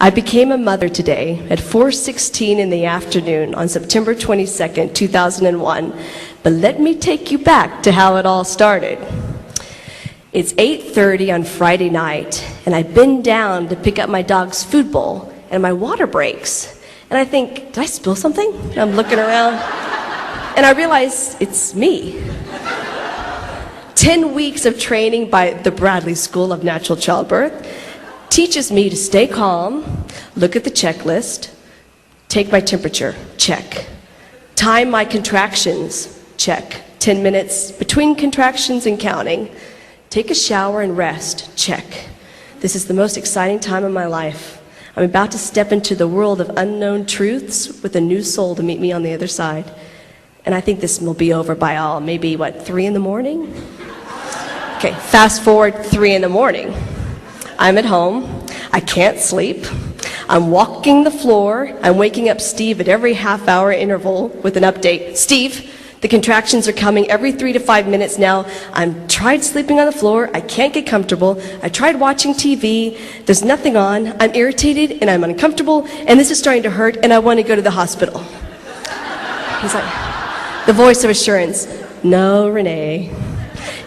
I became a mother today at 4:16 in the afternoon on September 22nd, 2001. But let me take you back to how it all started. It's 8:30 on Friday night, and I bend down to pick up my dog's food bowl, and my water breaks. And I think, did I spill something? And I'm looking around, and I realize it's me. 10 weeks of training by the Bradley School of Natural Childbirth teaches me to stay calm, look at the checklist, take my temperature, check. Time my contractions, check. 10 minutes between contractions and counting. Take a shower and rest, check. This is the most exciting time of my life. I'm about to step into the world of unknown truths with a new soul to meet me on the other side. And I think this will be over by maybe 3 in the morning? Okay, fast forward 3 in the morning. I'm at home, I can't sleep, I'm walking the floor, I'm waking up Steve at every half-hour interval with an update. Steve, the contractions are coming every 3 to 5 minutes now. I've tried sleeping on the floor, I can't get comfortable, I tried watching TV, there's nothing on, I'm irritated and I'm uncomfortable, and this is starting to hurt, and I want to go to the hospital. He's like, the voice of assurance, no, Renee.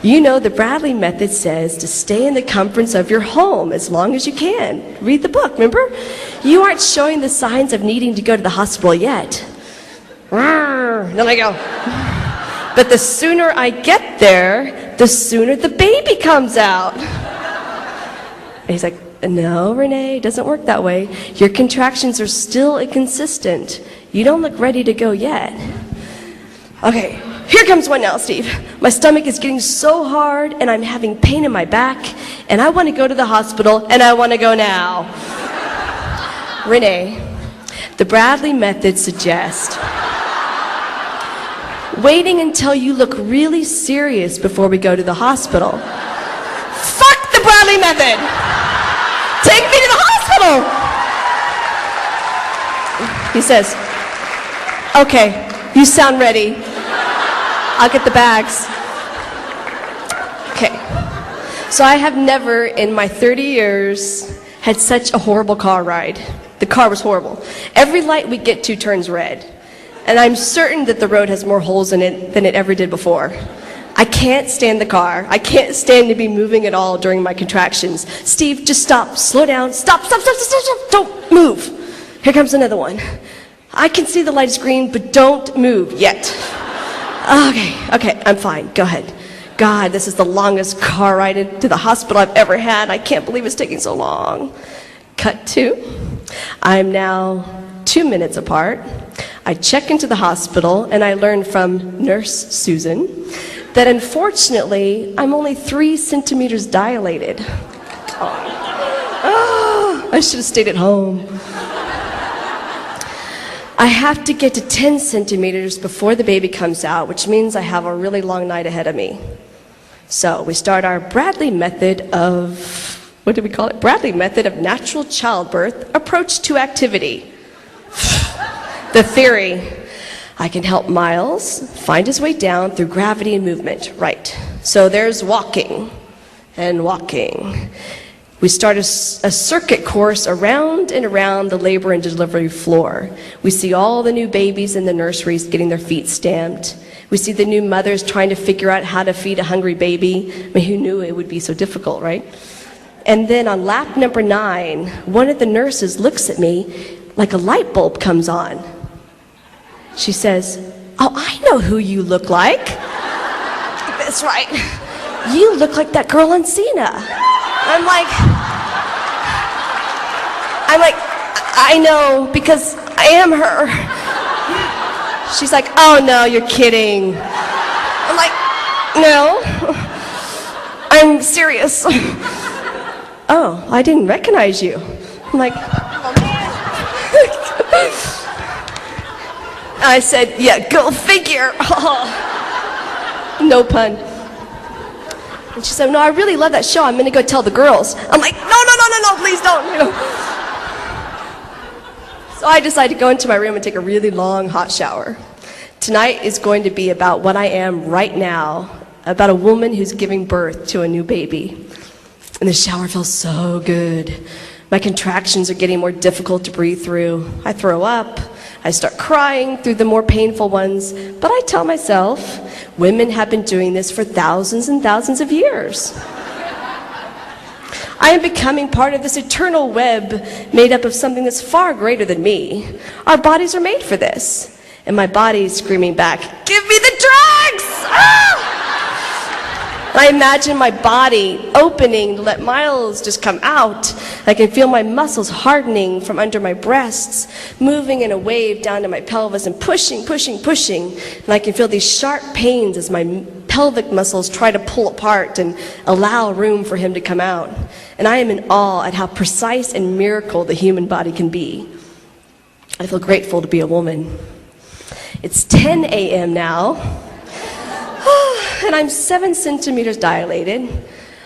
You know the Bradley method says to stay in the comforts of your home as long as you can. Read the book, remember? You aren't showing the signs of needing to go to the hospital yet. Then I go, but the sooner I get there, the sooner the baby comes out. And he's like, no, Renee, it doesn't work that way. Your contractions are still inconsistent. You don't look ready to go yet. Okay, here comes one now, Steve. My stomach is getting so hard, and I'm having pain in my back, and I want to go to the hospital, and I want to go now. Renee, the Bradley method suggests waiting until you look really serious before we go to the hospital. Fuck the Bradley method! Take me to the hospital! He says, okay, you sound ready. I'll get the bags. Okay. So I have never in my 30 years had such a horrible car ride. The car was horrible. Every light we get to turns red. And I'm certain that the road has more holes in it than it ever did before. I can't stand the car. I can't stand to be moving at all during my contractions. Steve, just stop. Slow down. Stop. Don't move. Here comes another one. I can see the light is green, but don't move yet. Okay, I'm fine. Go ahead. God, this is the longest car ride to the hospital I've ever had. I can't believe it's taking so long. Cut to. I'm now 2 minutes apart. I check into the hospital, and I learn from Nurse Susan that unfortunately, I'm only 3 centimeters dilated. Oh, I should have stayed at home. I have to get to 10 centimeters before the baby comes out, which means I have a really long night ahead of me. So we start our Bradley method of, what do we call it? Bradley method of natural childbirth approach to activity. The theory, I can help Miles find his way down through gravity and movement. Right. So there's walking and walking. We start a circuit course around and around the labor and delivery floor. We see all the new babies in the nurseries getting their feet stamped. We see the new mothers trying to figure out how to feed a hungry baby. I mean, who knew it would be so difficult, right? And then on lap number 9, one of the nurses looks at me like a light bulb comes on. She says, oh, I know who you look like. That's right. You look like that girl on Xena. I'm like, I know, because I am her. She's like, oh no, you're kidding. I'm like, no, I'm serious. Oh, I didn't recognize you. I'm like, oh man. I said, yeah, go figure. No pun. And she said, no, I really love that show. I'm going to go tell the girls. I'm like, no, please don't. You know. So I decided to go into my room and take a really long hot shower. Tonight is going to be about what I am right now, about a woman who's giving birth to a new baby. And the shower feels so good. My contractions are getting more difficult to breathe through. I throw up. I start crying through the more painful ones. But I tell myself, women have been doing this for thousands and thousands of years. I am becoming part of this eternal web made up of something that's far greater than me. Our bodies are made for this. And my body is screaming back, "Give me the drugs!" Ah! I imagine my body opening to let Miles just come out. I can feel my muscles hardening from under my breasts, moving in a wave down to my pelvis and pushing, pushing, pushing. And I can feel these sharp pains as my pelvic muscles try to pull apart and allow room for him to come out. And I am in awe at how precise and miracle the human body can be. I feel grateful to be a woman. It's 10 a.m. now. And I'm 7 centimeters dilated.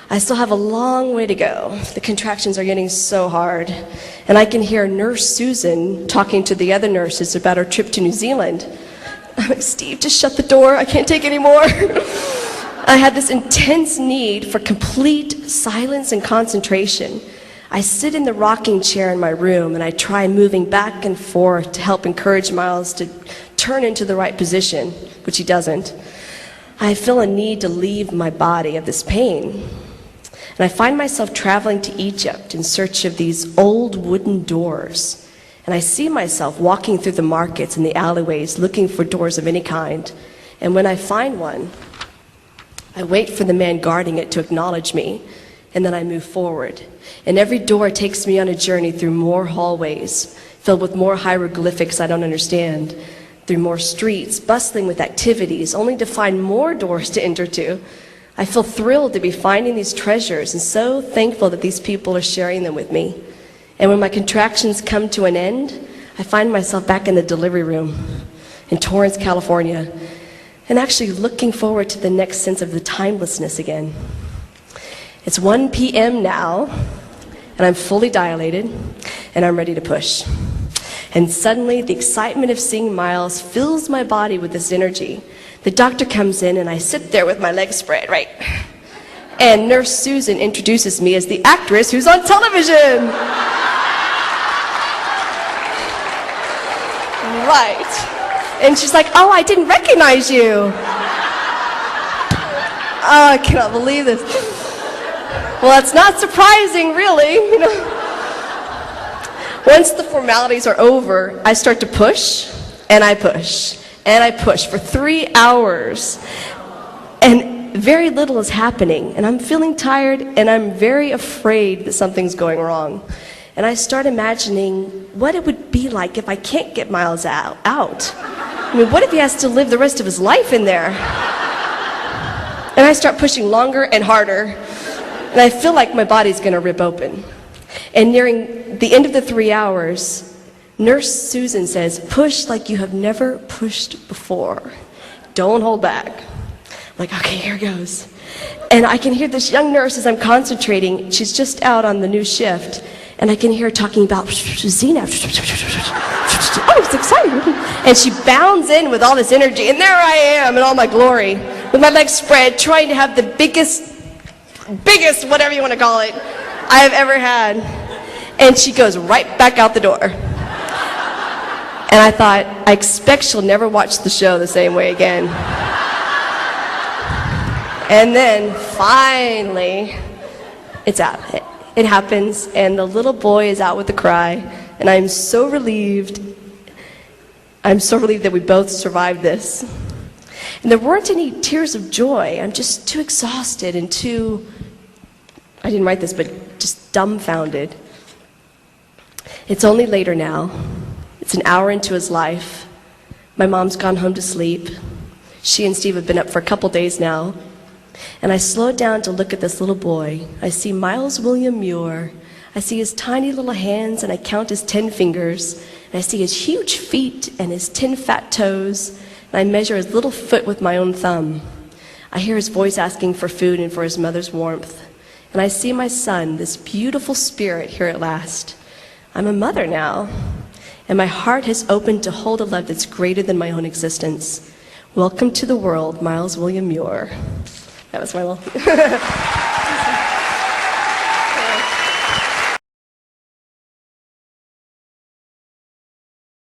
I still have a long way to go. The contractions are getting so hard. And I can hear Nurse Susan talking to the other nurses about our trip to New Zealand. I'm like, "Steve, just shut the door. I can't take any more." I had this intense need for complete silence and concentration. I sit in the rocking chair in my room and I try moving back and forth to help encourage Miles to turn into the right position, which he doesn't. I feel a need to leave my body of this pain. And I find myself traveling to Egypt in search of these old wooden doors. And I see myself walking through the markets and the alleyways looking for doors of any kind. And when I find one, I wait for the man guarding it to acknowledge me, and then I move forward. And every door takes me on a journey through more hallways, filled with more hieroglyphics I don't understand, through more streets, bustling with activities, only to find more doors to enter to. I feel thrilled to be finding these treasures and so thankful that these people are sharing them with me. And when my contractions come to an end, I find myself back in the delivery room in Torrance, California, and actually looking forward to the next sense of the timelessness again. It's 1 p.m. now, and I'm fully dilated, and I'm ready to push. And suddenly, the excitement of seeing Miles fills my body with this energy. The doctor comes in, and I sit there with my legs spread, right? And Nurse Susan introduces me as the actress who's on television. Right. And she's like, "Oh, I didn't recognize you." Oh, I cannot believe this. Well, it's not surprising, really, you know. Once the formalities are over, I start to push, and I push, and I push for 3 hours. And very little is happening, and I'm feeling tired, and I'm very afraid that something's going wrong. And I start imagining what it would be like if I can't get Miles out. I mean, what if he has to live the rest of his life in there? And I start pushing longer and harder, and I feel like my body's going to rip open. And nearing the end of the 3 hours, Nurse Susan says, "Push like you have never pushed before. Don't hold back." I'm like, okay, here goes. And I can hear this young nurse as I'm concentrating. She's just out on the new shift. And I can hear her talking about Xena. Oh, it's exciting. And she bounds in with all this energy. And there I am in all my glory, with my legs spread, trying to have the biggest, whatever you want to call it, I have ever had. And she goes right back out the door. And I thought, I expect she'll never watch the show the same way again. And then, finally, it's out. It happens, and the little boy is out with a cry, and I'm so relieved. I'm so relieved that we both survived this. And there weren't any tears of joy. I'm just too exhausted and too, I didn't write this, but just dumbfounded. It's only later now. It's an hour into his life. My mom's gone home to sleep. She and Steve have been up for a couple days now. And I slow down to look at this little boy. I see Miles William Muir. I see his tiny little hands, and I count his 10 fingers. And I see his huge feet and his 10 fat toes. And I measure his little foot with my own thumb. I hear his voice asking for food and for his mother's warmth. And I see my son, this beautiful spirit, here at last. I'm a mother now. And my heart has opened to hold a love that's greater than my own existence. Welcome to the world, Miles William Muir. That was my little...